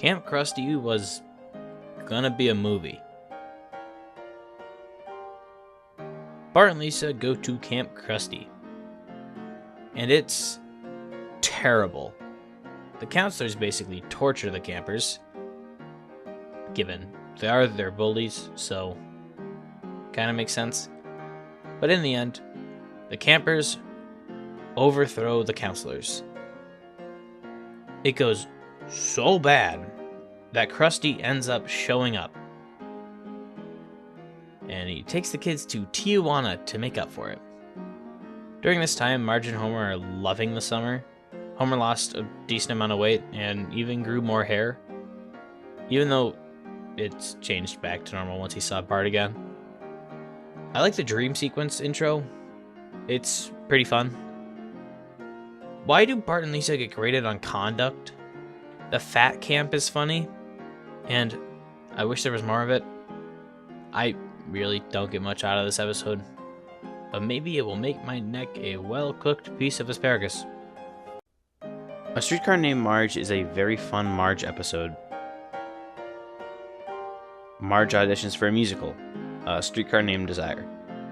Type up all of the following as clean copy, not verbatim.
Camp Krusty was gonna be a movie. Bart and Lisa go to Camp Krusty, and it's terrible. The counselors basically torture the campers, given they are their bullies, so kind of makes sense. But in the end, the campers overthrow the counselors. It goes so bad that Krusty ends up showing up. And he takes the kids to Tijuana to make up for it. During this time, Marge and Homer are loving the summer. Homer lost a decent amount of weight and even grew more hair, even though it's changed back to normal once he saw Bart again. I like the dream sequence intro. It's pretty fun. Why do Bart and Lisa get graded on conduct? The fat camp is funny, and I wish there was more of it. I really don't get much out of this episode, but maybe it will make my neck a well-cooked piece of asparagus. A Streetcar Named Marge is a very fun Marge episode. Marge auditions for a musical, A Streetcar Named Desire,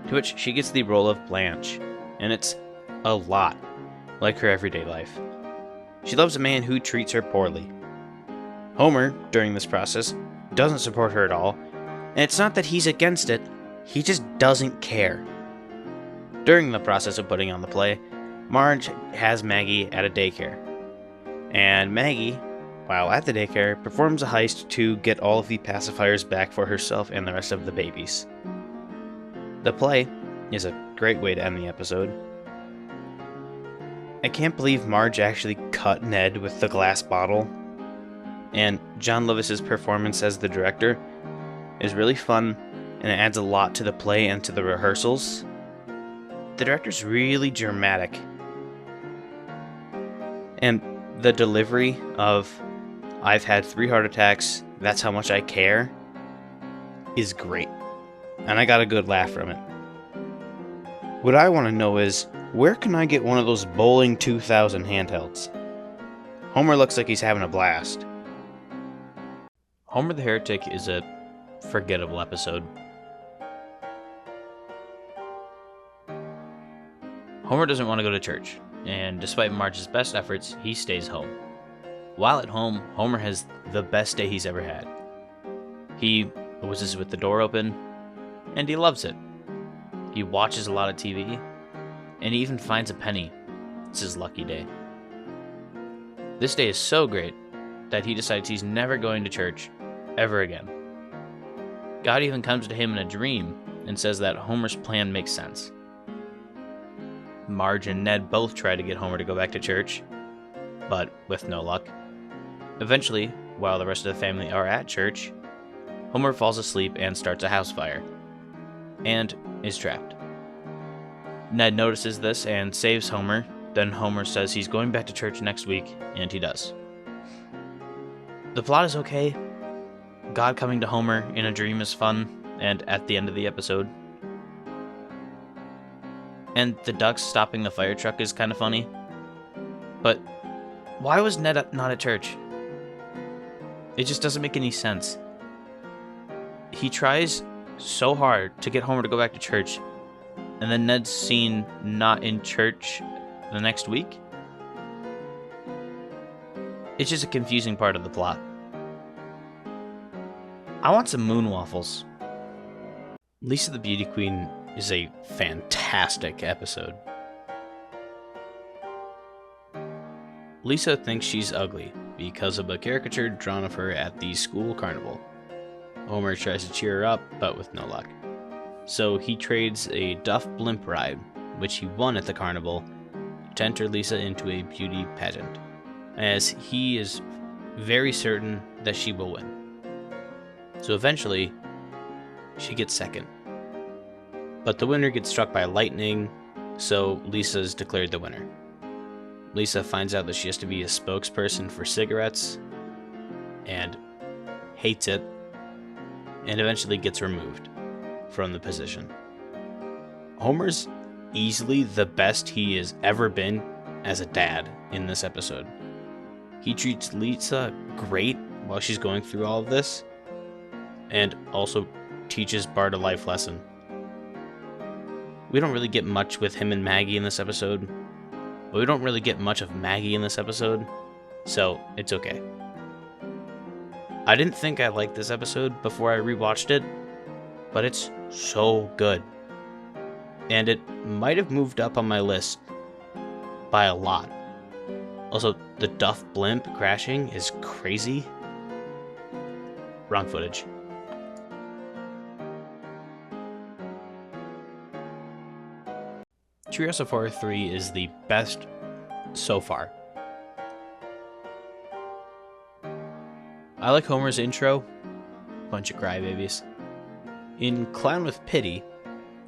to which she gets the role of Blanche, and it's a lot like her everyday life. She loves a man who treats her poorly. Homer, during this process, doesn't support her at all, and it's not that he's against it, he just doesn't care. During the process of putting on the play, Marge has Maggie at a daycare. And Maggie, while at the daycare, performs a heist to get all of the pacifiers back for herself and the rest of the babies. The play is a great way to end the episode. I can't believe Marge actually cut Ned with the glass bottle. And John Lewis's performance as the director is really fun, and it adds a lot to the play and to the rehearsals. The director's really dramatic. And the delivery of "I've had 3 heart attacks, that's how much I care" is great. And I got a good laugh from it. What I want to know is, where can I get one of those Bowling 2000 handhelds? Homer looks like he's having a blast. Homer the Heretic is a forgettable episode. Homer doesn't want to go to church, and despite Marge's best efforts, he stays home. While at home, Homer has the best day he's ever had. He oozes with the door open, and he loves it. He watches a lot of TV, and he even finds a penny. It's his lucky day. This day is so great that he decides he's never going to church ever again. God even comes to him in a dream and says that Homer's plan makes sense. Marge and Ned both try to get Homer to go back to church, but with no luck. Eventually, while the rest of the family are at church, Homer falls asleep and starts a house fire, and is trapped. Ned notices this and saves Homer. Then Homer says he's going back to church next week, and he does. The plot is okay. God coming to Homer in a dream is fun, and at the end of the episode. And the ducks stopping the fire truck is kind of funny. But why was Ned not at church? It just doesn't make any sense. He tries so hard to get Homer to go back to church, and then Ned's seen not in church the next week? It's just a confusing part of the plot. I want some moon waffles. Lisa the Beauty Queen is a fantastic episode. Lisa thinks she's ugly because of a caricature drawn of her at the school carnival. Homer tries to cheer her up, but with no luck. So he trades a Duff blimp ride, which he won at the carnival, to enter Lisa into a beauty pageant, as he is very certain that she will win. So eventually, she gets second. But the winner gets struck by lightning, so Lisa is declared the winner. Lisa finds out that she has to be a spokesperson for cigarettes, and hates it, and eventually gets removed from the position. Homer's easily the best he has ever been as a dad in this episode. He treats Lisa great while she's going through all of this, and also teaches Bart a life lesson. We don't really get much with him and Maggie in this episode, but we don't really get much of Maggie in this episode, so it's okay. I didn't think I liked this episode before I rewatched it, but it's so good. And it might have moved up on my list by a lot. Also, the Duff blimp crashing is crazy. Wrong footage. Treehouse of Horror 3 is the best so far. I like Homer's intro. Bunch of crybabies. In Clown with Pity,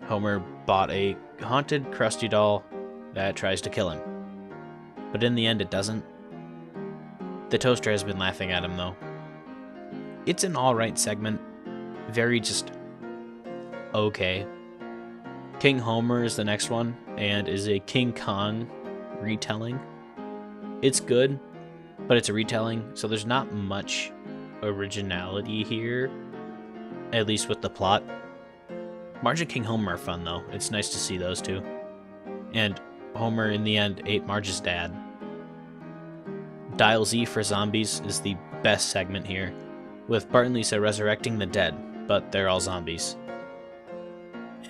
Homer bought a haunted Krusty doll that tries to kill him. But in the end, it doesn't. The toaster has been laughing at him, though. It's an alright segment. Very just okay. King Homer is the next one, and is a King Kong retelling. It's good, but it's a retelling, so there's not much originality here, at least with the plot. Marge and King Homer are fun, though. It's nice to see those two. And Homer, in the end, ate Marge's dad. Dial Z for Zombies is the best segment here, with Bart and Lisa resurrecting the dead, but they're all zombies.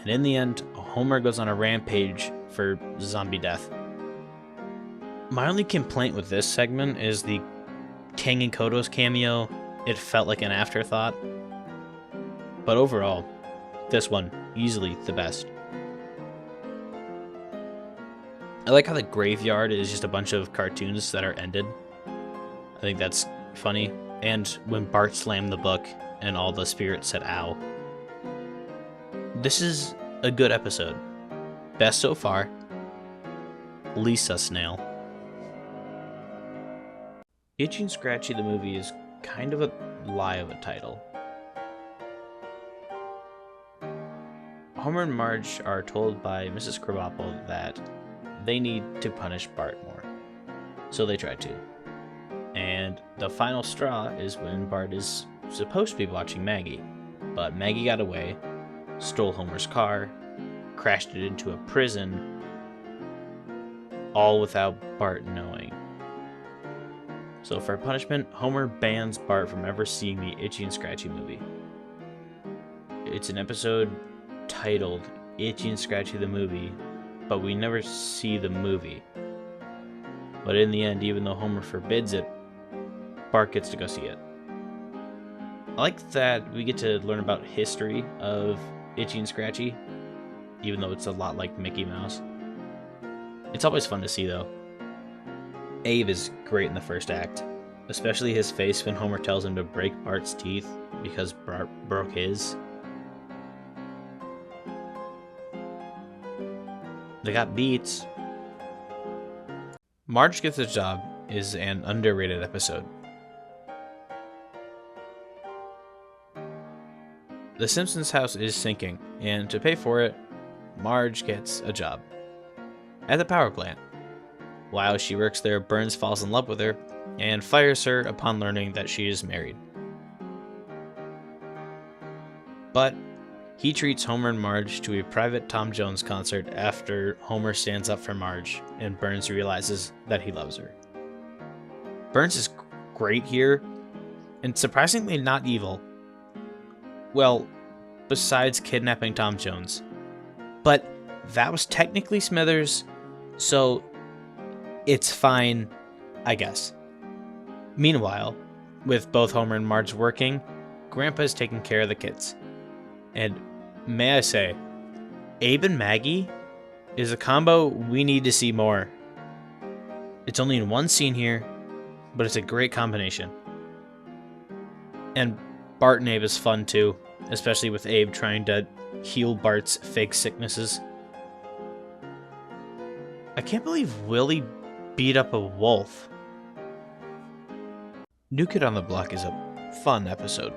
And in the end, Homer goes on a rampage for zombie death. My only complaint with this segment is the Kang and Kodos cameo. It felt like an afterthought. But overall, this one, easily the best. I like how the graveyard is just a bunch of cartoons that are ended. I think that's funny. And when Bart slammed the book and all the spirits said ow. This is a good episode. Best so far. Lisa Snail. Itchy and Scratchy the movie is kind of a lie of a title. Homer and Marge are told by Mrs. Krabappel that they need to punish Bart more. So they try to. And the final straw is when Bart is supposed to be watching Maggie. But Maggie got away, stole Homer's car, crashed it into a prison, all without Bart knowing. So for punishment, Homer bans Bart from ever seeing the Itchy and Scratchy movie. It's an episode titled Itchy and Scratchy the movie, but we never see the movie. But in the end, even though Homer forbids it, Bart gets to go see it. I like that we get to learn about history of Itchy and Scratchy, even though it's a lot like Mickey Mouse. It's always fun to see, though. Abe is great in the first act, especially his face when Homer tells him to break Bart's teeth because Bart broke his. They got beats. Marge Gets a Job is an underrated episode. The Simpsons house is sinking, and to pay for it, Marge gets a job at the power plant. While she works there, Burns falls in love with her and fires her upon learning that she is married. But he treats Homer and Marge to a private Tom Jones concert after Homer stands up for Marge and Burns realizes that he loves her. Burns is great here and surprisingly not evil. Well, besides kidnapping Tom Jones. But that was technically Smithers, so it's fine, I guess. Meanwhile, with both Homer and Marge working, Grandpa's taking care of the kids. And may I say, Abe and Maggie is a combo we need to see more. It's only in one scene here, but it's a great combination. And Bart and Abe is fun too, especially with Abe trying to heal Bart's fake sicknesses. I can't believe Willie beat up a wolf. New Kid on the Block is a fun episode.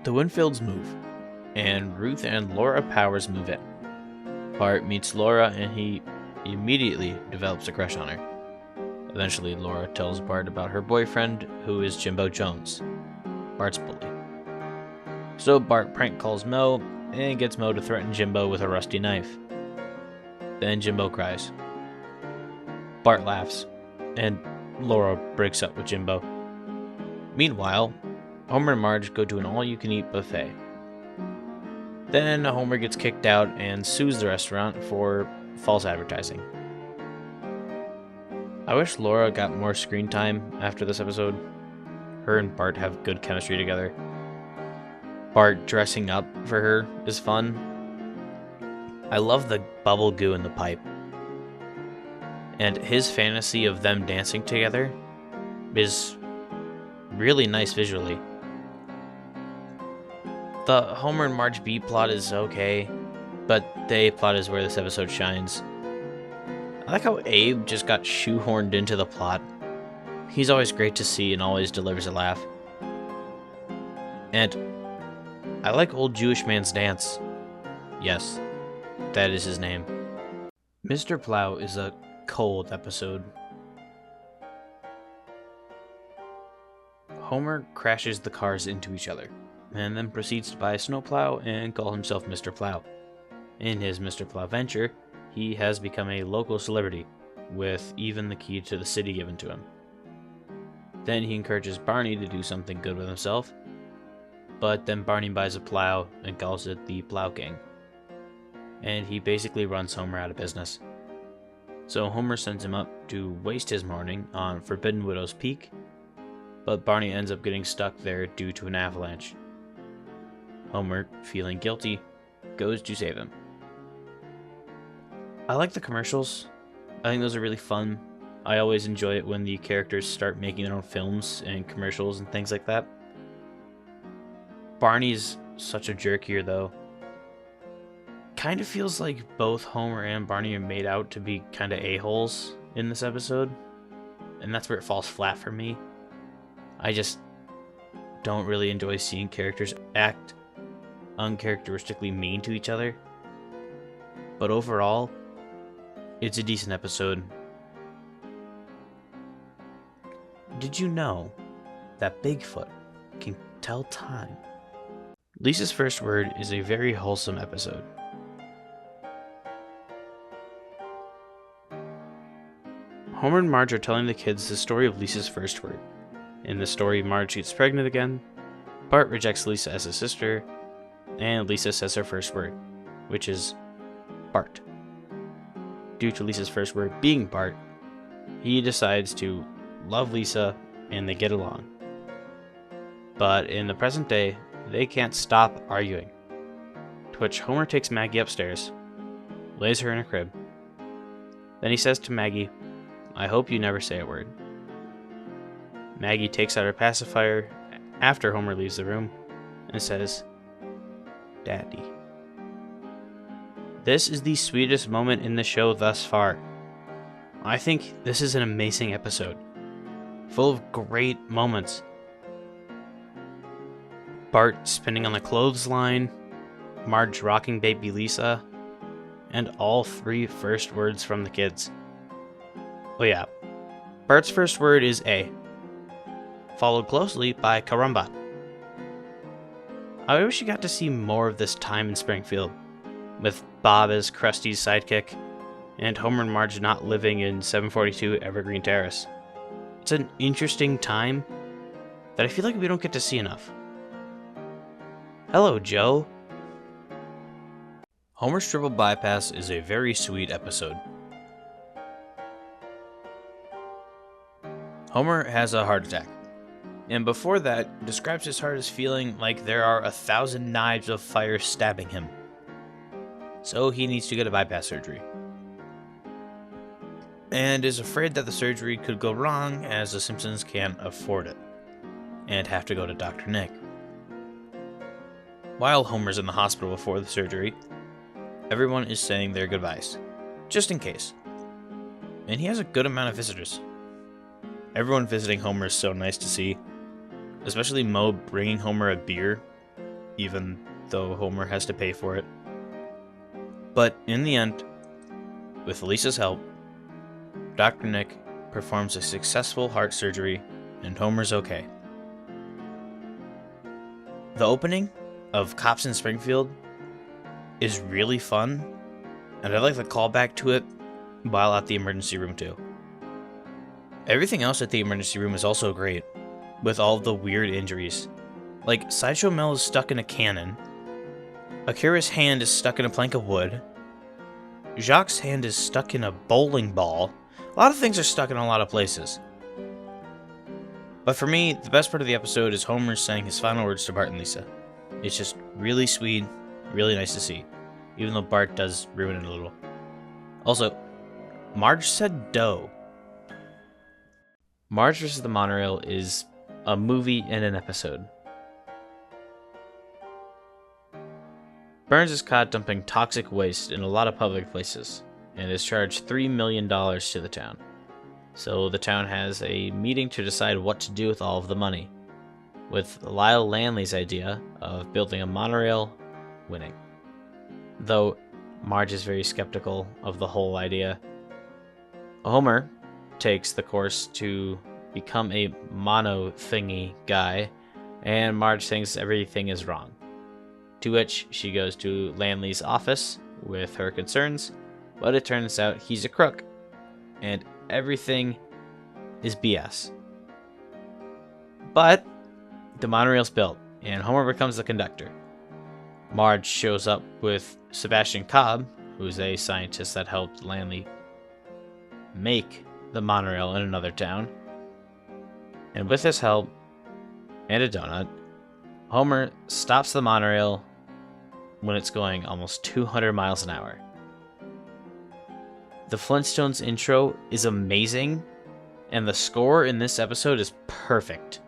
The Winfields move, and Ruth and Laura Powers move in. Bart meets Laura and he immediately develops a crush on her. Eventually, Laura tells Bart about her boyfriend, who is Jimbo Jones, Bart's bully. So Bart prank calls Mo and gets Mo to threaten Jimbo with a rusty knife. Then Jimbo cries. Bart laughs, and Laura breaks up with Jimbo. Meanwhile, Homer and Marge go to an all-you-can-eat buffet. Then Homer gets kicked out and sues the restaurant for false advertising. I wish Laura got more screen time after this episode. Her and Bart have good chemistry together. Bart dressing up for her is fun. I love the bubble goo in the pipe. And his fantasy of them dancing together is really nice visually. The Homer and Marge B plot is okay, but the A plot is where this episode shines. I like how Abe just got shoehorned into the plot. He's always great to see and always delivers a laugh. And I like Old Jewish Man's Dance. Yes, that is his name. Mr. Plow is a cold episode. Homer crashes the cars into each other, and then proceeds to buy a snowplow and call himself Mr. Plow. In his Mr. Plow venture, he has become a local celebrity, with even the key to the city given to him. Then he encourages Barney to do something good with himself, but then Barney buys a plow and calls it the Plow King. And he basically runs Homer out of business. So Homer sends him up to waste his morning on Forbidden Widow's Peak, but Barney ends up getting stuck there due to an avalanche. Homer, feeling guilty, goes to save him. I like the commercials. I think those are really fun. I always enjoy it when the characters start making their own films and commercials and things like that. Barney's such a jerk here, though. Kind of feels like both Homer and Barney are made out to be kind of a-holes in this episode, and that's where it falls flat for me. I just don't really enjoy seeing characters act uncharacteristically mean to each other. But overall, it's a decent episode. Did you know that Bigfoot can tell time? Lisa's First Word is a very wholesome episode. Homer and Marge are telling the kids the story of Lisa's first word. In the story, Marge gets pregnant again, Bart rejects Lisa as a sister, and Lisa says her first word, which is Bart. Due to Lisa's first word being Bart, he decides to love Lisa and they get along. But in the present day, they can't stop arguing. To which Homer takes Maggie upstairs, lays her in a crib. Then he says to Maggie, "I hope you never say a word." Maggie takes out her pacifier after Homer leaves the room and says, "Daddy." This is the sweetest moment in the show thus far. I think this is an amazing episode, full of great moments. Bart spinning on the clothesline, Marge rocking baby Lisa, and all three first words from the kids. Oh yeah, Bart's first word is A, followed closely by caramba. I wish you got to see more of this time in Springfield, with Bob as Krusty's sidekick, and Homer and Marge not living in 742 Evergreen Terrace. It's an interesting time that I feel like we don't get to see enough. Hello, Joe. Homer's Triple Bypass is a very sweet episode. Homer has a heart attack, and before that, describes his heart as feeling like there are 1,000 knives of fire stabbing him. So he needs to get a bypass surgery, and is afraid that the surgery could go wrong as the Simpsons can't afford it, and have to go to Dr. Nick. While Homer's in the hospital before the surgery, everyone is saying their goodbyes, just in case. And he has a good amount of visitors. Everyone visiting Homer is so nice to see, especially Mo bringing Homer a beer, even though Homer has to pay for it. But in the end, with Lisa's help, Dr. Nick performs a successful heart surgery, and Homer's okay. The opening of Cops in Springfield is really fun, and I like the callback to it while at the emergency room too. Everything else at the emergency room is also great, with all the weird injuries. Like, Sideshow Mel is stuck in a cannon, Akira's hand is stuck in a plank of wood, Jacques' hand is stuck in a bowling ball. A lot of things are stuck in a lot of places. But for me, the best part of the episode is Homer saying his final words to Bart and Lisa. It's just really sweet, really nice to see, even though Bart does ruin it a little. Also, Marge said dough. Marge vs. the Monorail is a movie and an episode. Burns is caught dumping toxic waste in a lot of public places, and is charged $3 million to the town. So the town has a meeting to decide what to do with all of the money, with Lyle Lanley's idea of building a monorail winning. Though Marge is very skeptical of the whole idea. Homer takes the course to become a mono thingy guy, and Marge thinks everything is wrong. To which she goes to Lanley's office with her concerns, but it turns out he's a crook, and everything is BS. But the monorail's built, and Homer becomes the conductor. Marge shows up with Sebastian Cobb, who's a scientist that helped Lanley make the monorail in another town. And with his help, and a donut, Homer stops the monorail when it's going almost 200 miles an hour. The Flintstones intro is amazing, and the score in this episode is perfect.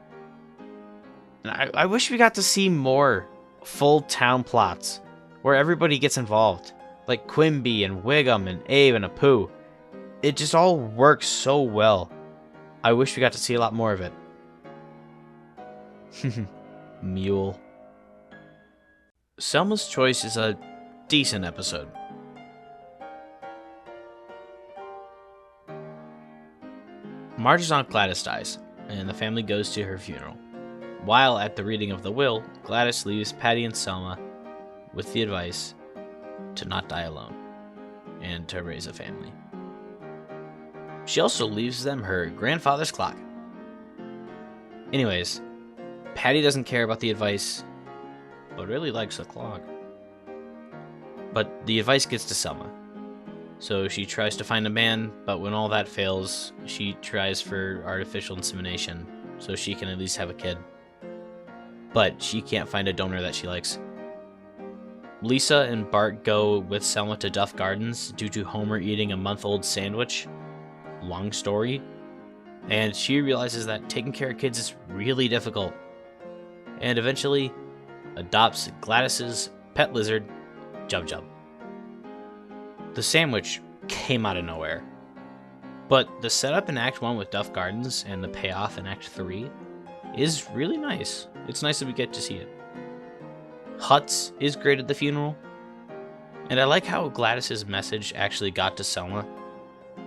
And I wish we got to see more full town plots where everybody gets involved, like Quimby and Wiggum and Abe and Apu. It just all works so well. I wish we got to see a lot more of it. Mule. Selma's Choice is a decent episode. Marge's Aunt Gladys dies, and the family goes to her funeral. While at the reading of the will, Gladys leaves Patty and Selma with the advice to not die alone, and to raise a family. She also leaves them her grandfather's clock. Anyways, Patty doesn't care about the advice, but really likes the clock. But the advice gets to Selma. So she tries to find a man, but when all that fails, she tries for artificial insemination so she can at least have a kid. But she can't find a donor that she likes. Lisa and Bart go with Selma to Duff Gardens due to Homer eating a month-old sandwich. Long story. And she realizes that taking care of kids is really difficult. And eventually adopts Gladys's pet lizard, Jub Jub. The sandwich came out of nowhere. But the setup in Act 1 with Duff Gardens and the payoff in Act 3 is really nice. It's nice that we get to see it. Hutz is great at the funeral. And I like how Gladys's message actually got to Selma.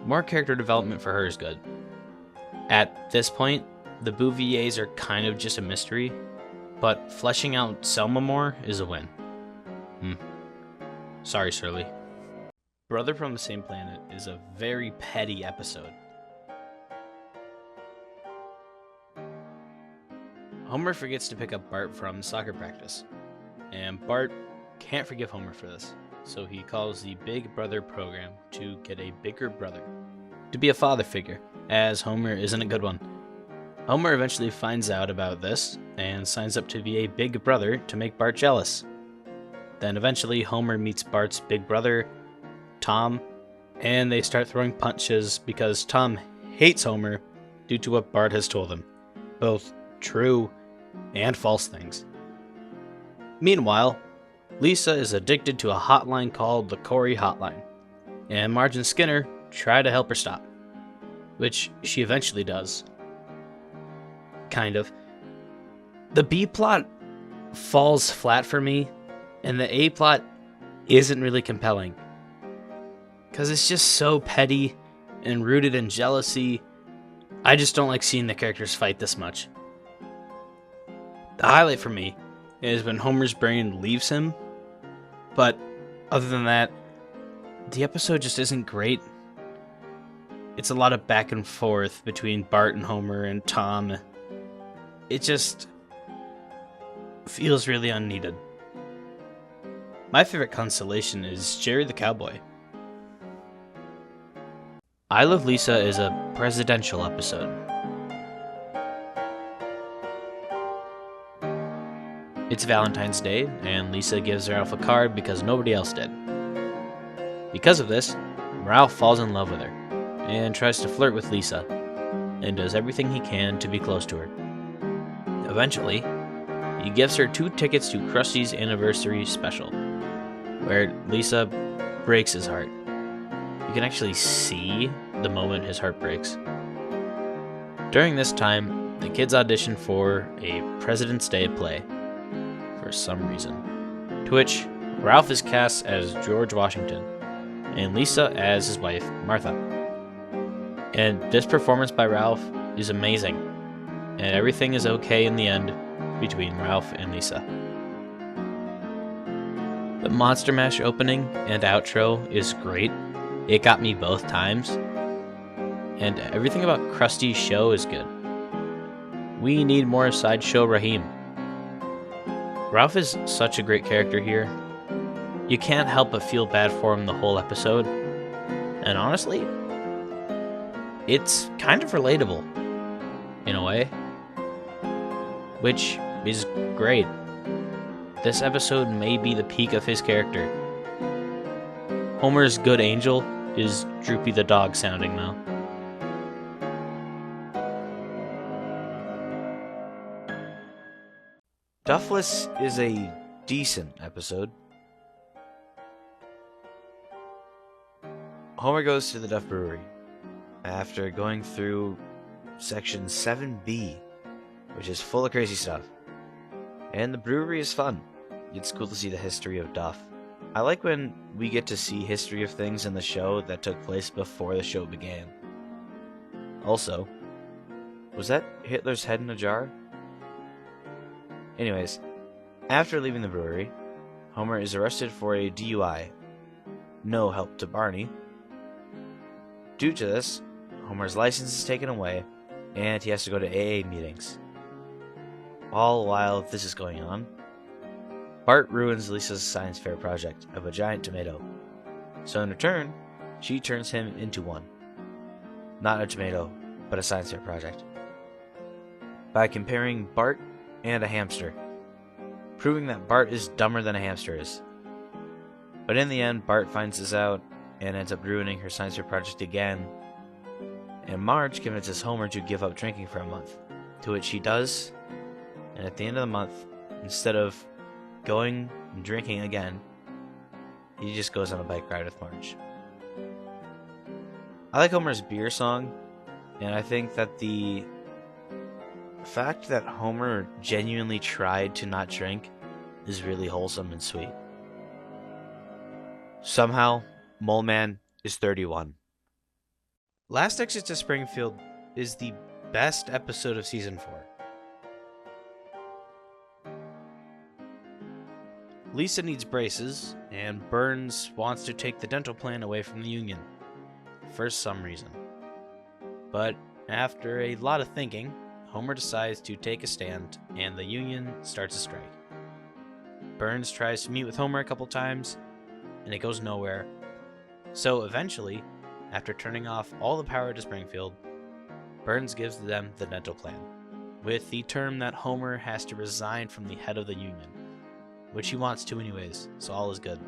More character development for her is good. At this point, the Bouviers are kind of just a mystery, but fleshing out Selma more is a win. Sorry, Surly. Brother from the Same Planet is a very petty episode. Homer forgets to pick up Bart from soccer practice, and Bart can't forgive Homer for this, so he calls the Big Brother program to get a bigger brother, to be a father figure, as Homer isn't a good one. Homer eventually finds out about this, and signs up to be a big brother to make Bart jealous. Then eventually Homer meets Bart's big brother, Tom, and they start throwing punches because Tom hates Homer due to what Bart has told him, both true and false things. Meanwhile, Lisa is addicted to a hotline called the Corey Hotline, and Marge and Skinner try to help her stop, which she eventually does. Kind of. The B plot falls flat for me, and the A plot isn't really compelling, because it's just so petty and rooted in jealousy I just don't like seeing the characters fight this much. The highlight for me is when Homer's brain leaves him, but other than that, the episode just isn't great. It's a lot of back and forth between Bart and Homer and Tom. It just feels really unneeded. My favorite constellation is Jerry the Cowboy. I Love Lisa is a presidential episode. It's Valentine's Day, and Lisa gives Ralph a card because nobody else did. Because of this, Ralph falls in love with her, and tries to flirt with Lisa, and does everything he can to be close to her. Eventually, he gives her 2 tickets to Krusty's anniversary special, where Lisa breaks his heart. You can actually see the moment his heart breaks. During this time, the kids audition for a President's Day play, for some reason, to which Ralph is cast as George Washington, and Lisa as his wife, Martha. And this performance by Ralph is amazing, and everything is okay in the end between Ralph and Lisa. The Monster Mash opening and outro is great. It got me both times. And everything about Krusty's show is good. We need more Sideshow Raheem. Ralph is such a great character here. You can't help but feel bad for him the whole episode. And honestly, it's kind of relatable, in a way. Which is great. This episode may be the peak of his character. Homer's good angel is Droopy the dog sounding though. Duffless is a decent episode. Homer goes to the Duff Brewery after going through section 7B, which is full of crazy stuff. And the brewery is fun. It's cool to see the history of Duff. I like when we get to see history of things in the show that took place before the show began. Also, was that Hitler's head in a jar? Anyways, after leaving the brewery, Homer is arrested for a DUI. No help to Barney. Due to this, Homer's license is taken away, and he has to go to AA meetings. All while this is going on, Bart ruins Lisa's science fair project of a giant tomato. So in return, she turns him into one. Not a tomato, but a science fair project. By comparing Bart and a hamster, proving that Bart is dumber than a hamster is. But in the end, Bart finds this out and ends up ruining her science fair project again, and Marge convinces Homer to give up drinking for a month, to which he does, and at the end of the month, instead of going and drinking again, he just goes on a bike ride with Marge. I like Homer's beer song, and I think that the fact that Homer genuinely tried to not drink is really wholesome and sweet. Somehow, Mole Man is 31. Last Exit to Springfield is the best episode of season 4. Lisa needs braces, and Burns wants to take the dental plan away from the union, for some reason. But after a lot of thinking, Homer decides to take a stand, and the union starts a strike. Burns tries to meet with Homer a couple times, and it goes nowhere. So eventually, after turning off all the power to Springfield, Burns gives them the dental plan, with the term that Homer has to resign from the head of the union, which he wants to anyways, so all is good.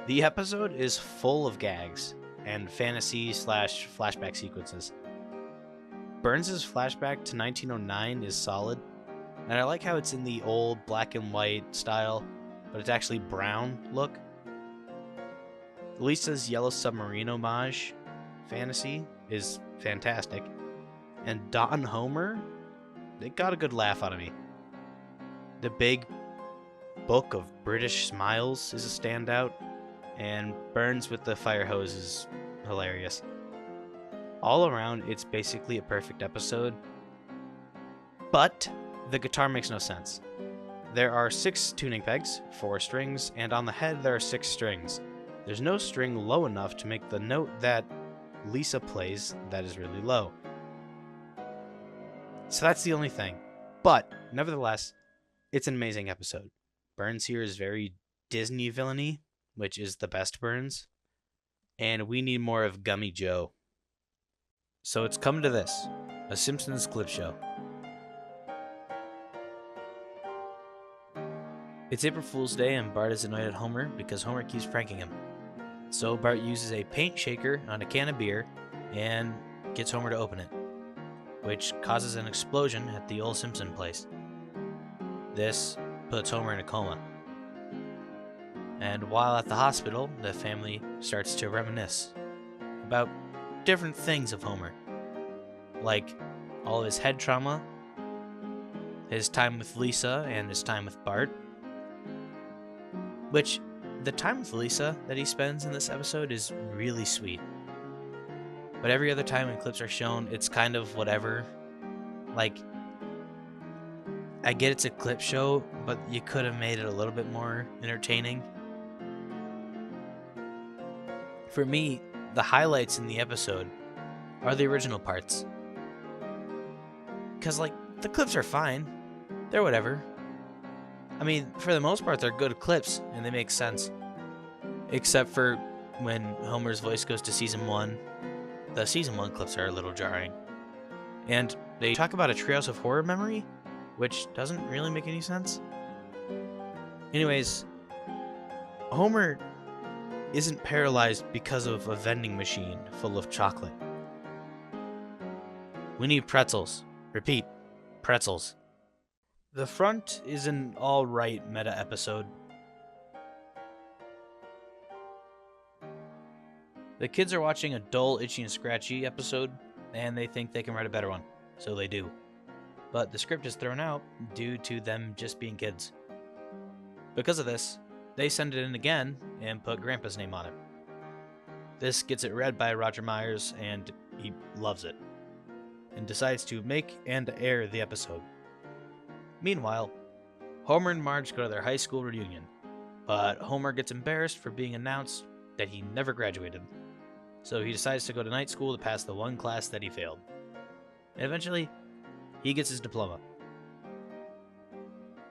The episode is full of gags and fantasy/flashback sequences. Burns' flashback to 1909 is solid, and I like how it's in the old black and white style, but it's actually brown look. Lisa's Yellow Submarine homage fantasy is fantastic, and Don Homer, they got a good laugh out of me. The big book of British smiles is a standout, and Burns with the fire hose is hilarious. All around, it's basically a perfect episode, but the guitar makes no sense. There are 6 tuning pegs, 4 strings, and on the head there are 6 strings. There's no string low enough to make the note that Lisa plays that is really low. So that's the only thing. But, nevertheless, it's an amazing episode. Burns here is very Disney villainy, which is the best Burns. And we need more of Gummy Joe. So it's come to this, a Simpsons clip show. It's April Fool's Day and Bart is annoyed at Homer because Homer keeps pranking him. So Bart uses a paint shaker on a can of beer and gets Homer to open it, which causes an explosion at the old Simpson place. This puts Homer in a coma. And while at the hospital, the family starts to reminisce about different things of Homer, like all of his head trauma, his time with Lisa, and his time with Bart. Which, the time with Lisa that he spends in this episode is really sweet. But every other time when clips are shown, it's kind of whatever. Like, I get it's a clip show, but you could have made it a little bit more entertaining. For me, the highlights in the episode are the original parts. Because, like, the clips are fine. They're whatever. I mean, for the most part, they're good clips, and they make sense. Except for when Homer's voice goes to Season 1. The Season 1 clips are a little jarring. And they talk about a Treehouse of Horror memory, which doesn't really make any sense. Anyways, Homer isn't paralyzed because of a vending machine full of chocolate. We need pretzels. Repeat, pretzels. The front is an alright meta episode. The kids are watching a dull, Itchy and Scratchy episode, and they think they can write a better one, so they do. But the script is thrown out due to them just being kids. Because of this, they send it in again and put Grandpa's name on it. This gets it read by Roger Myers, and he loves it, and decides to make and air the episode. Meanwhile, Homer and Marge go to their high school reunion, but Homer gets embarrassed for being announced that he never graduated, so he decides to go to night school to pass the one class that he failed. And eventually, he gets his diploma.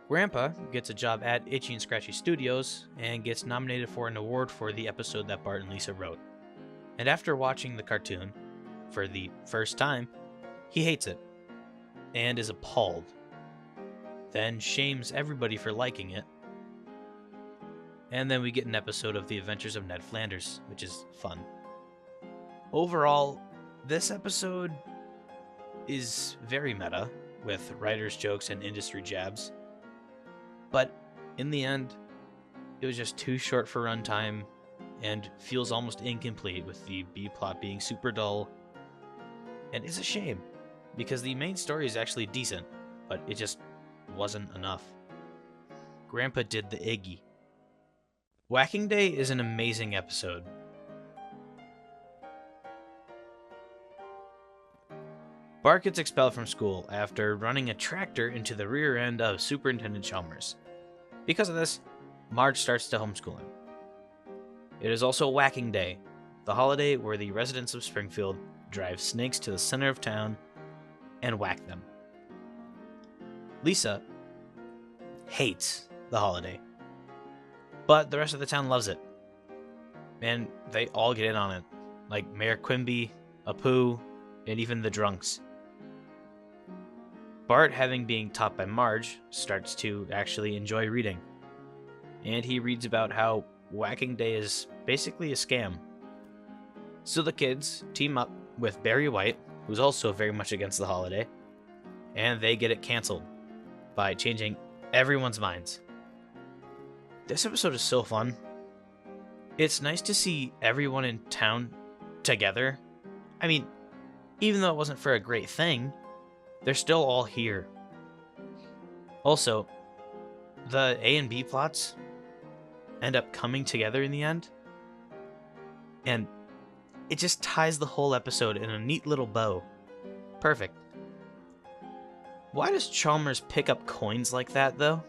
Grandpa gets a job at Itchy and Scratchy Studios and gets nominated for an award for the episode that Bart and Lisa wrote. And after watching the cartoon for the first time, he hates it and is appalled. Then shames everybody for liking it. And then we get an episode of The Adventures of Ned Flanders, which is fun. Overall, this episode is very meta, with writers' jokes and industry jabs. But in the end, it was just too short for runtime and feels almost incomplete with the B-plot being super dull. And it's a shame, because the main story is actually decent, but it just wasn't enough. Grandpa did the Iggy. Whacking Day is an amazing episode. Bart gets expelled from school after running a tractor into the rear end of Superintendent Chalmers. Because of this, Marge starts to homeschool him. It is also Whacking Day, the holiday where the residents of Springfield drive snakes to the center of town and whack them. Lisa hates the holiday, but the rest of the town loves it. And they all get in on it, like Mayor Quimby, Apu, and even the drunks. Bart, having been taught by Marge, starts to actually enjoy reading. And he reads about how Whacking Day is basically a scam. So the kids team up with Barry White, who's also very much against the holiday, and they get it canceled by changing everyone's minds. This episode is so fun. It's nice to see everyone in town together. I mean, even though it wasn't for a great thing, they're still all here. Also, the A and B plots end up coming together in the end. And It just ties the whole episode in a neat little bow. Perfect. Why does Chalmers pick up coins like that, though?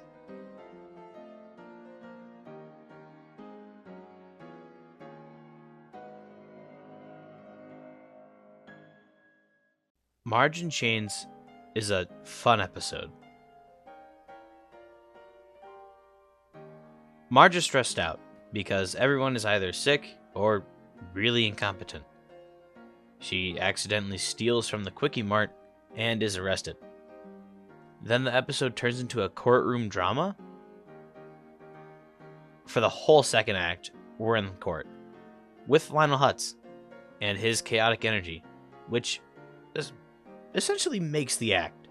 Marge in Chains is a fun episode. Marge is stressed out because everyone is either sick or really incompetent. She accidentally steals from the Quickie Mart and is arrested. Then the episode turns into a courtroom drama. For the whole second act, we're in court with Lionel Hutz and his chaotic energy, which essentially makes the act.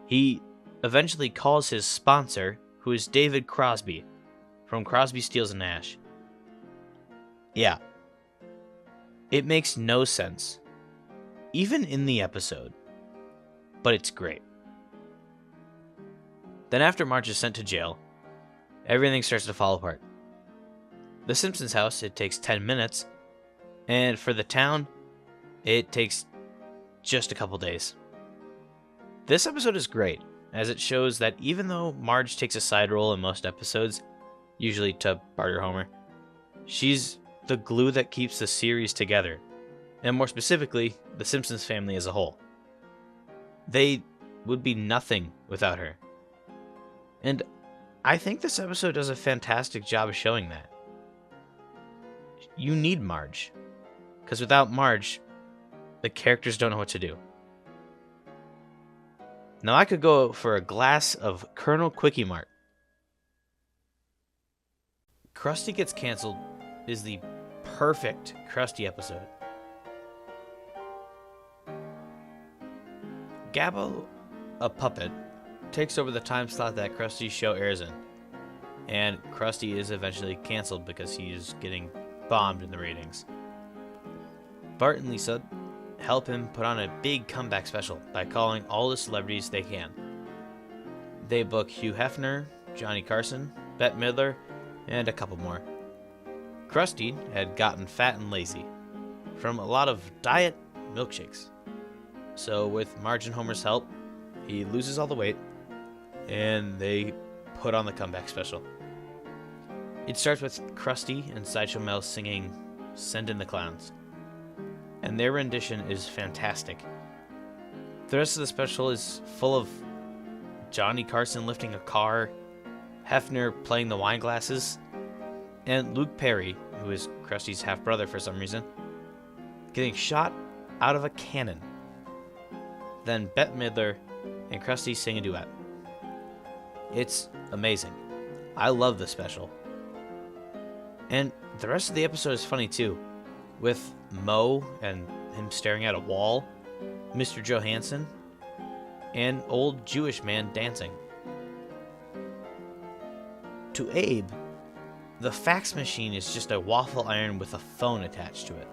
He eventually calls his sponsor, who is David Crosby, from Crosby, Stills & Nash. Yeah. It makes no sense, even in the episode, but it's great. Then after Marge is sent to jail, everything starts to fall apart. The Simpsons house, it takes 10 minutes, and for the town, it takes just a couple days. This episode is great, as it shows that even though Marge takes a side role in most episodes, usually to barter Homer, she's the glue that keeps the series together, and more specifically, the Simpsons family as a whole. They would be nothing without her. And I think this episode does a fantastic job of showing that. You need Marge, because without Marge, the characters don't know what to do. Now I could go for a glass of Colonel Quickie Mart. Krusty Gets Cancelled is the perfect Krusty episode. Gabbo, a puppet, takes over the time slot that Krusty's show airs in, and Krusty is eventually cancelled because he is getting bombed in the ratings. Bart and Lisa help him put on a big comeback special by calling all the celebrities they can. They book Hugh Hefner, Johnny Carson, Bette Midler, and a couple more. Krusty had gotten fat and lazy from a lot of diet milkshakes. So with Marge and Homer's help, he loses all the weight, and they put on the comeback special. It starts with Krusty and Sideshow Mel singing Send in the Clowns, and their rendition is fantastic. The rest of the special is full of Johnny Carson lifting a car, Hefner playing the wine glasses, and Luke Perry, who is Krusty's half-brother for some reason, getting shot out of a cannon. Then Bette Midler and Krusty sing a duet. It's amazing. I love this special. And the rest of the episode is funny too, with Moe and him staring at a wall, Mr. Johansson, and old Jewish man dancing. To Abe, the fax machine is just a waffle iron with a phone attached to it.